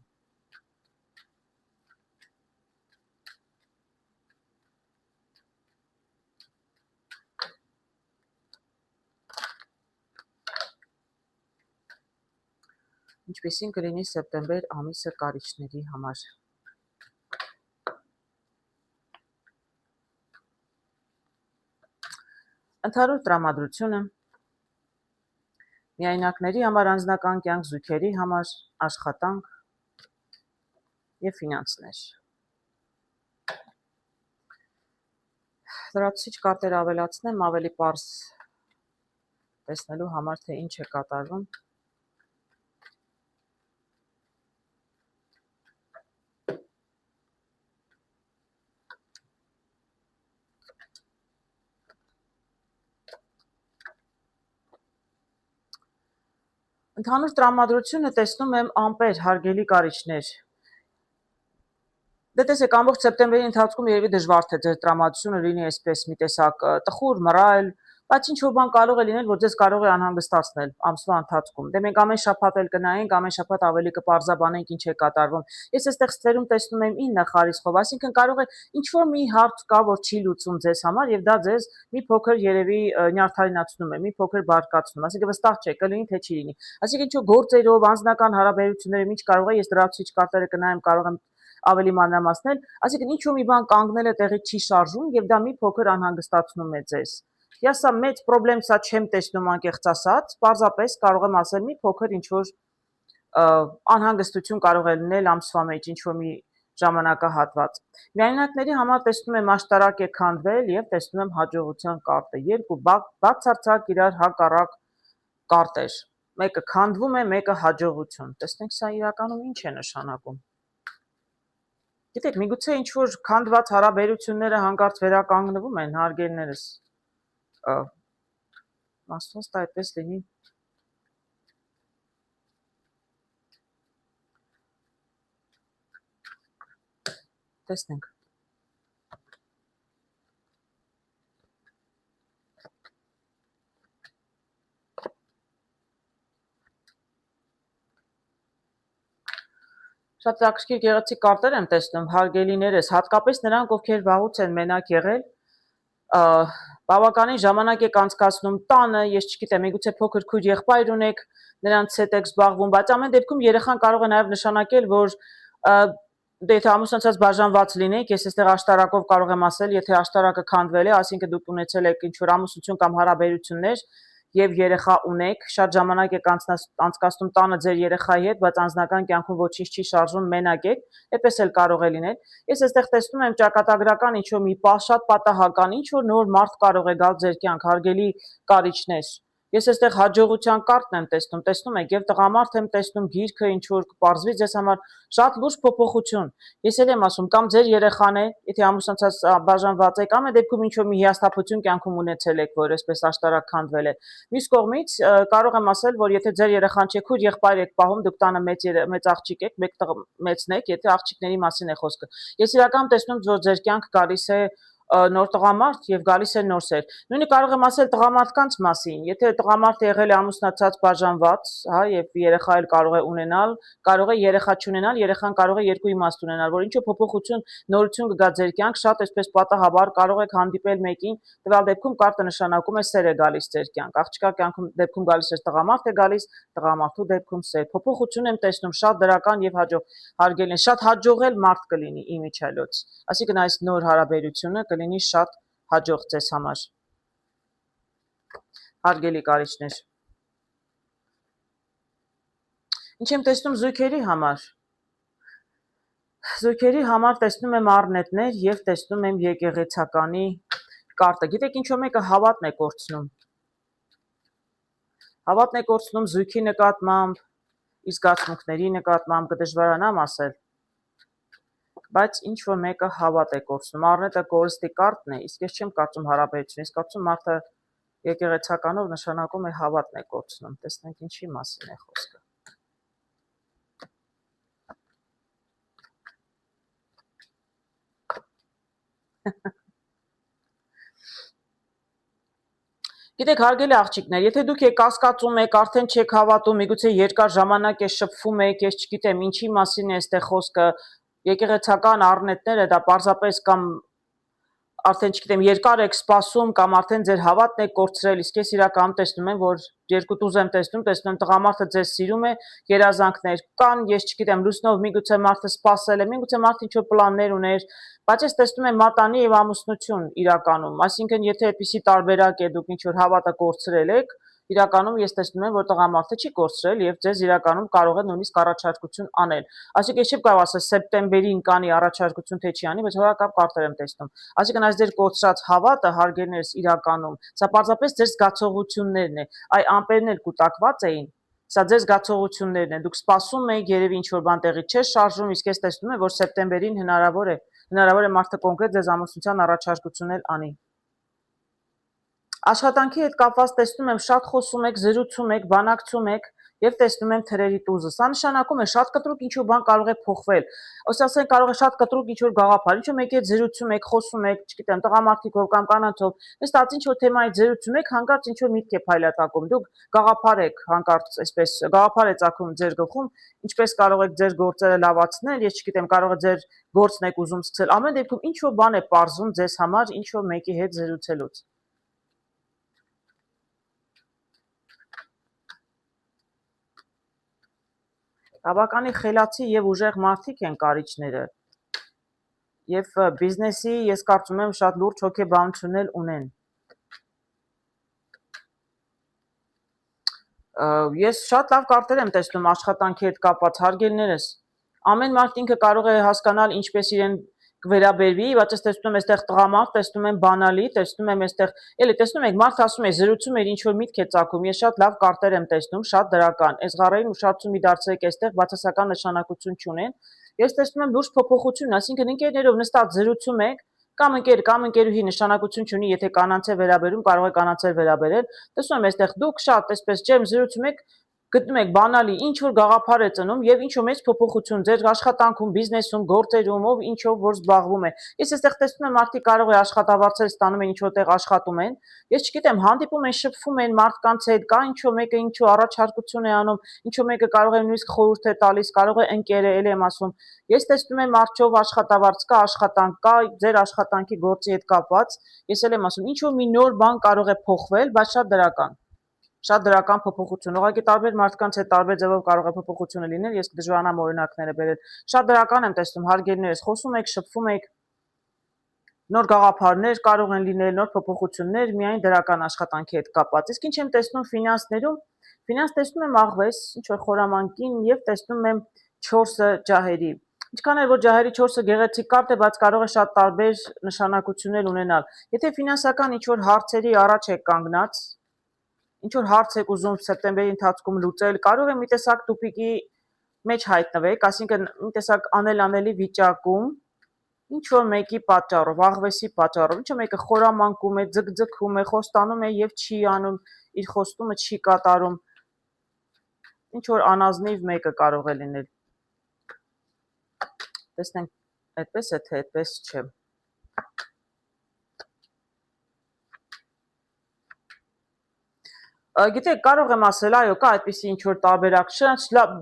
Ինչպեսին կլինի սեպտեմբեր ամիսը կարիճների համար։ Ընդհանուր տրամադրությունը միայնակների համար անձնական կյանք, զույգերի համար աշխատանք եւ ֆինանսներ։ Լրացուցիչ կարտեր ավելացնեմ ավելի պարզ տեսնելու համար, թե ինչ է կատարվում։ Ընդհանուր տրամադրությունը տեսնում եմ ամպեր, հարգելի կարիճներ։ Դե տեսեք, ամբողջ սեպտեմբերի ընթացքում երևի դժվար թե ձեր տրամադրությունը լինի այսպես մի տեսակ տխուր, մռայլ, Բայց ինչ որ բան կարող է լինել, որ ձեզ կարող է անհանգստացնել ամսվա ընթացքում։ Դե մենք ամեն շաբաթ էլ կնայենք, ամեն շաբաթ ավելի կպարզաբանենք ինչ է կատարվում։ Ես այստեղ ստերում տեսնում եմ 9 խարիսխով, այսինքն կարող է ինչ որ մի հարց կա, որ չի լուծում ձեզ համար եւ դա ձեզ մի փոքր երևի նյարդայնացնում է, մի փոքր բարկացնում։ Այսինքն վստահ չէ, կլինի թե չի լինի։ Այսինքն ինչ որ գործերով, անձնական հարաբերություններով ինչ կարող է, ես դրացուցիչ կարտերը կնայեմ, կարող եմ ավելի մանրամասնել, այսինքն ինչ որ մի բան կանգնել է տեղից չի շարժում եւ դա մի փոքր անհանգստացնում է ձեզ։ Ես սա մեծ պրոբլեմ սա չեմ տեսնում անկեղծ ասած, պարզապես կարող եմ ասել մի փոքր ինչ որ անհանգստություն կարող է լինել ամսվա մեջ ինչ որ մի ժամանակահատված։ Միայնակների համար տեսնում եմ աշտարակ է քանդվել եւ տեսնում եմ հաջողության կարտը։ Երկու բացարձակ իրար հակառակ կարտեր։ Մեկը քանդվում է, մեկը հաջողություն։ Տեսնենք սա իրականում ինչ է նշանակում։ Գիտեք, միգուցե ինչ որ քանդված հարաբերությունները հանկարծ վերականգնվում են, հարգելներս։ Աստված տա այդպես լինի։ Տեսնենք։ Շատ ակրկիր գեղեցիկ կարտեր եմ տեսնում, հարգելիներս, հատկապես նրանք, ովքեր վաղուց են մենակ եղել, բավականին ժամանակ եք անցկացնում տանը, ես չգիտեմ, միգուցե փոքր քույր եղբայր ունեք, նրանց հետ եք զբաղվում, բայց ամեն դեպքում երեխան կարող է նաև նշանակել, որ դե եթե ամուսնացած բաժանված լինեք, ես այստեղ աշտարակով կարող եմ ասել, եթե աշտարակը քանդվել է, այսինքն դուք ունեցել եք ինչ-որ ամուսնություն կամ հարաբերություններ եւ երեխա ունեք, շատ ժամանակ եք անցկացնում տանը ձեր երեխայի հետ, բայց անձնական կյանքում ոչինչ չի շարժվում, մենակ եք, այդպես էլ կարող է լինել։ Ես այստեղ տեսնում եմ ճակատագրական ինչ-որ մի շատ պատահական, ինչ-որ նոր մարդ կարող է գալ ձեր կյանք, հարգելի կարիճներ։ Ես այստեղ հաջողության կարտն եմ տեսնում եք, եւ տղամարդ եմ տեսնում, գիրքը ինչ որ կպարզվի ձեզ համար շատ լուրջ փոփոխություն։ Ես էլ եմ ասում, կամ ձեր երեխան է, եթե ամուսնացած բաժանված եք, ամեն դեպքում ինչ որ մի հիասթափություն կյանքում ունեցել եք, որ այսպես աշտարակ քանդվել է։ Մյուս կողմից կարող եմ ասել, որ եթե ձեր երեխան չէ, քույր եղբայր եք պահում, դուք տանը մեծ աղջիկ եք, մեկ մեծն եք, եթե աղջիկների մասին է խոսքը։ Ես իրական տեսնում, որ ձեր կյանք գալիս է նոր տղամարդ եւ գալիս է նոր սեր։ Նույնիսկ կարող եմ ասել տղամարդկանց մասին, եթե տղամարդը եղել է ամուսնացած բաժանված, հա, եւ երեխա էլ կարող է ունենալ, կարող է երեխա չունենալ, երեխան կարող է երկու իմաստ ունենալ, որ ինչ-որ փոփոխություն, նորություն կգա ձեր կյանք, շատ այսպես պատահաբար կարող եք հանդիպել մեկին, տվյալ դեպքում կարտը նշանակում է սեր է գալիս ձեր կյանք, աղջկա կյանքում դեպքում գալիս է տղամարդ է գալիս, տղամարդու դեպքում սեր։ Փոփոխություն եմ տեսնում, շատ դրական եւ հաջող, հարգելին, շատ հաջողել մարդ կլինի իմիջիալոց։ Այսինքն այս նոր հարաբերությունը կլինի շատ հաջող ձեզ համար։ Հարգելի կարիճներ։ Ինչ եմ տեսնում զույգերի համար։ Զույգերի համար տեսնում եմ առնետներ եւ տեսնում եմ եկեղեցականի կարտը։ Գիտեք ինչ որ մեկը հավատն է կորցնում։ Հավատն է կորցնում զույգի նկատմամբ, իսկ զգացմունքների նկատմամբ կդժվարանամ ասել։ Բայց ինչ որ մեկը հավատ է կորցնում։ Առնետը կորստի կարտն է, իսկ ես չեմ կարծում հարաբերություն, ես կարծում մարդը եկեղեցականով նշանակում է հավատն է կորցնում։ Տեսնենք ինչի մասին է խոսքը։ Գիտեք, հարգելի աղջիկներ, եթե դուք եք կասկածում եք, արդեն չեք հավատում, միգուցե երկար ժամանակ է շփվում եք, ես չգիտեմ ինչի մասին է այստեղ խոսքը, եկեղեցական առնետները դա պարզապես կամ արդեն չգիտեմ երկար եք սպասում կամ արդեն ձեր հավատն եք կորցրել, իսկ ես իրականում տեսնում եմ, որ երկու տուզ եմ տեսնում տղամարդը ձեզ սիրում է, երազանքներ կան, ես չգիտեմ, լուսնով միգուցե մարդը սпасել է, միգուցե մարդը ինչ-որ պլաններ ուներ, բայց ես տեսնում եմ մատանի եւ ամուսնություն իրականում, այսինքն եթե այդպիսի տարբերակ է դուք ինչ-որ հավատը կորցրել եք, իրականում ես տեսնում եմ, որ տղամարդը չի կորցրել եւ ձեզ իրականում կարող է նույնիսկ առաջարկություն անել։ Այսինքն ես չեմ կարող ասել սեպտեմբերին կանի առաջարկություն թե չի անի, բայց որակապ կարտեր եմ տեսնում։ Այսինքն այս ձեր կորցրած հավատը, հարգելներս, իրականում, սա պարզապես ձեր զգացողություններն է, այ ամպերն էլ կուտակված էին, սա ձեր զգացողություններն են, դուք սպասում եք, երևի ինչ-որ բան տեղի չէ շարժում, իսկ ես տեսնում եմ, որ սեպտեմբերին հնարավոր է մարդը կոնկրետ ձեզ ամուսնության առաջարկություն էլ անի։ Աշխատանքի հետ կապված տեսնում եմ շատ խոսում եք, զրուցում եք, բանակցում եք, եւ տեսնում եմ թրերի տուզը։ Սա նշանակում է շատ կտրուկ ինչ-որ բան կարող է փոխվել։ Ոսի ասեն կարող է շատ կտրուկ ինչ-որ գաղափար, ինչ-որ մեկի հետ զրուցում եք, խոսում եք, չգիտեմ, տղամարդիկով կամ կանանցով, նստած ինչ-որ թեմայից զրուցում եք, հանկարծ ինչ-որ միտք է փայլատակում։ Դուք գաղափար եք հանկարծ այսպես գաղափար է ծագում ձեր գլխում, ինչպես կարող եք ձեր գործերը լավացնել, ես չգիտեմ, կարող է ձեր գործն եք ուզում սկսել։ Ամեն դեպքում ինչ-որ բան է պարզում ձեզ համար ինչ-որ մեկի հետ զրուցելուց։ Բավականին խելացի եւ ուժեղ մարդիկ են կարիճները եւ բիզնեսի ես կարծում եմ շատ լուրջ հոգեբանություն էլ ունեն։ Ես շատ լավ կարտեր եմ տեսնում աշխատանքի հետ կապված հարգելներս։ Ամեն մարդ ինքը կարող է հասկանալ ինչպես իրեն կվերաբերվի, բայց ես տեսնում եմ այստեղ տղամարդ, տեսնում եմ բանալի, տեսնում եմ այստեղ, էլի տեսնում եք, մարդ ասում է զրուցում էր ինչ որ միտք է ծագում, ես շատ լավ կարտեր եմ տեսնում, շատ դրական։ Այս ղարերին ուշադրություն մի դարձրեք այստեղ բացասական նշանակություն չունեն։ Ես տեսնում եմ լուրջ փոփոխություն, այսինքն ընկերներով նստած զրուցում եք, կամ ընկեր կամ ընկերուհի նշանակություն չունի, եթե կանանց է վերաբերում, կարող է կանանցել վերաբերել։ Տեսնում եմ այստեղ դուք շատ այսպես ջերմ զրուցում եք, գտնում եք բանալի ինչ որ գաղափար է ծնում եւ ինչ որ մեծ փոփոխություն ձեր աշխատանքում, բիզնեսում, գործերում, ով ինչով որ զբաղվում է։ Ես այստեղ տեսնում եմ մարդիկ կարող է աշխատավարձեր ստանում են ինչ որտեղ աշխատում են։ Ես չգիտեմ, հանդիպում են, շփվում են մարդկանց հետ, կա ինչ որ մեկը ինչ որ առաջարկություն է անում, ինչ որ մեկը կարող է նույնիսկ խորհուրդ է տալիս, կարող է ընկեր է, ել եմ ասում։ Ես տեսնում եմ արջով աշխատավարձ կա, աշխատանք կա, ձեր աշխատանքի գործի հետ կապված։ Ես էլ եմ ասում, ինչ որ մի նոր բան կարող է փոխվել, բայց շատ դրական։ Շատ դրական փոփոխություն։ Ուղղակի տարբեր մարդկանց հետ տարբեր ձևով կարող է փոփոխությունը լինել, ես կդժվարանամ օրինակները բերել։ Շատ դրական եմ տեսնում հարգելներս, խոսում եք, շփվում եք, նոր գաղափարներ կարող են լինել, նոր փոփոխություններ միայն դրական աշխատանքի հետ կապված։ Իսկ ինչ եմ տեսնում ֆինանսներում, ֆինանս տեսնում եմ աղվես, ինչ որ խորամանկին եւ տեսնում եմ 4-ը ջահերի։ Ինչքան էլ որ ջահերի 4-ը գեղեցիկ կարտ է, բայց կարող է շատ տարբեր նշանակություններ ունենալ։ Եթե ֆինանսական ինչ որ հարցերի առաջ եք կանգնած, ինչ որ հարց եք ուզում սեպտեմբերի ընթացքում լուծել, կարող է մի տեսակ տուփիկի մեջ հայտնվեք, այսինքն մի տեսակ անելանելի վիճակում, ինչ որ մեկի պատճառով, աղվեսի պատճառով, ինչ որ մեկը խորամանկում է, ձգձգում է, խոստանում է եւ չի անում, իր խոստումը չի կատարում, ինչ որ անազնիվ մեկը կարող է լինել։ Տեսնենք, այդպես է թե այդպես չէ։ Գիտեք, կարող եմ ասել, այո, կա այդպիսի ինչ որ տարբերակ,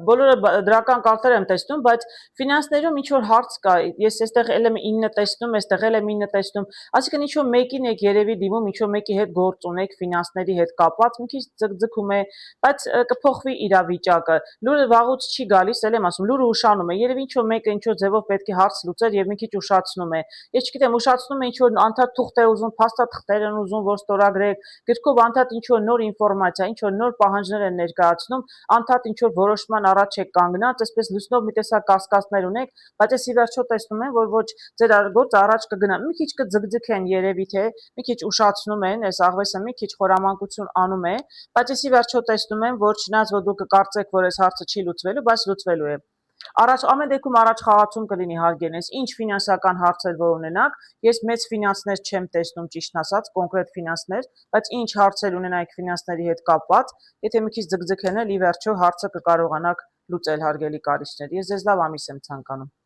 բոլորը դրական կարտեր եմ տեսնում, բայց ֆինանսներում ինչ որ հարց կա, ես այստեղ էլ եմ 9 տեսնում, այստեղ էլ եմ 9 տեսնում, այսինքն ինչ որ մեկին եք երևի դիմում, ինչ որ մեկի հետ գործ ունեք ֆինանսների հետ կապված, մի քիչ ձգձգում է, բայց կփոխվի իրավիճակը։ Լուրը վաղուց չի գալիս, էլ եմ ասում, լուրը ուշանում է, երևի ինչ որ մեկը ինչ որ ձևով պետք է հարց լուծեր եւ մի քիչ ուշացնում է։ Ես չգիտեմ, ուշացնում է ինչ որ անդադ թուղթ է ուզում, փաստաթղթեր են ուզում, որ ստորագրեք, գրքով անդադ ինչ որ նոր ինֆորմացիա, ինչ որ նոր պահանջներ են ներկայացնում, անդադ ինչ որ որոշման առաջ եք կանգնած, այսպես լուսնով մի տեսակ կասկածներ ունեք, բայց ես ի վերջո տեսնում եմ, որ ոչ ձեր գործը առաջ կգնա։ Մի քիչ կձգձգեն երևի թե, մի քիչ ուշացնում են, այս աղվեսը մի քիչ խորամանկություն անում է, բայց ես ի վերջո տեսնում եմ, որ չնայած որ դուք կկարծեք, որ այս հարցը չի լուծվելու, բայց լուծվելու է։ Առաջ ամեն դեպքում առաջ խաղացում կլինի հարգելես, ինչ ֆինանսական հարցեր որ ունենաք, ես մեծ ֆինանսներ չեմ տեսնում ճիշտն ասած, կոնկրետ ֆինանսներ, բայց ինչ հարցեր ունենայիք ֆինանսների հետ կապված, եթե մի քիչ ձգձգեն էլ ի վերջո հարցը կկարողանաք լուծել հարգելի կարիճներ։ Ես ձեզ լավ ամիս եմ ցանկանում։